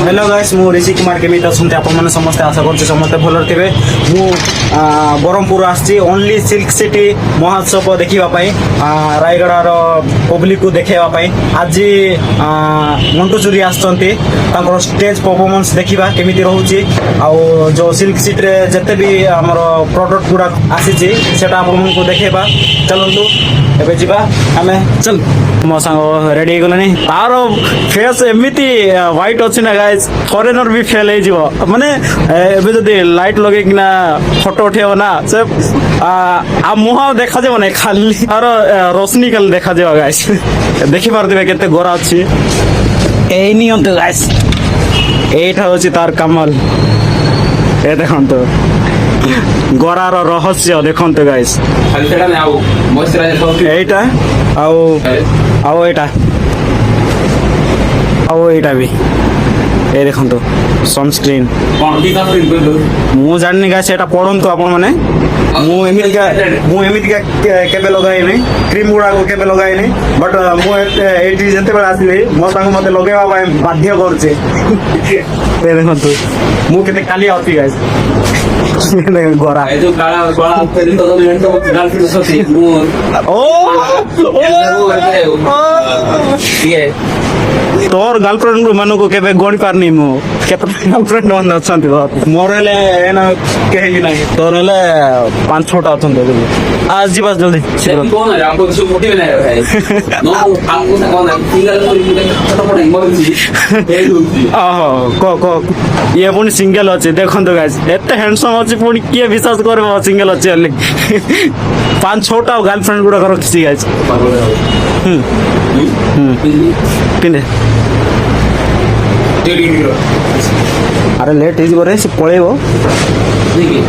hello guys मु ऋषि कुमार केमिति अछंती आपण माने समस्त आशा करछि समस्त भलर थिबे मु बरहमपुर आछि ओनली सिल्क सिटी महोत्सव देखिबा पई रायगडार पब्लिक को देखेबा पई आज मंटू चुरी आछंती तांकर स्टेज परफॉर्मेंस देखिबा केमिति रहउछि आ जो सिल्क सिटी रे जते भी हमर प्रोडक्ट गुडा आसीछि सेटा आपण को देखेबा चलंतु एबे जिबा हमें चल मो संग रेडी गलनी तार फेस एमिति व्हाइट अछि ना गाइस फॉरेनर भी फेल हे जिवो माने एबे जदी लाइट लगे कि ना फोटो उठेबो ना से आ मुहा देखा जेबो ना खाली और रोशनी कल देखा जेबो गाइस देखि पारदिबे केते गोरा अछि एई नियम तो गाइस एटा होछि तार कमाल ए देखन तो गोरार रहस्य देखन तो गाइस खाली सेटा नै आउ मॉइस्चराइजर सब एटा आओ एटा आओ एटा भी ए देखन तो सनस्क्रीन कोन की सनस्क्रीन कोइ मु जाननी गाइस एटा पढन तो आपण माने मु एमिति का केबे लगाई नै क्रीम गुडा को केबे लगाई नै बट मु एटी जते बेला आसली मो संग मते लगाइबा पय बाध्य करछे ए देखन तो मु केते काली आउती गाइस गोरा ए जो काला काला पेरी तो इवेंट को गाल फिर सोती मु ये तोर गर्लफ्रेंड मानु को केबे गणी पारनी मु केते गर्लफ्रेंड मन अछंती मोर ले एना केहि नाही तोर ले 5-6टा अछंती आज जीवा जल्दी कौन है आपको कुछ मोटिव नहीं है नो आपको से कौन है सिंगल कोई मुझे छोटा मोटा इमोजी ए दूसरी ओहो को ये पुणी सिंगल अच्छे देखो गाइस एते हैंडसम अच्छे पुणी किए विश्वास करे सिंगल अच्छे 5-6टा गर्लफ्रेंड गुड़ा रखी गाइस पिंधे अरे लेट हे पड़े पड़ेब देखिए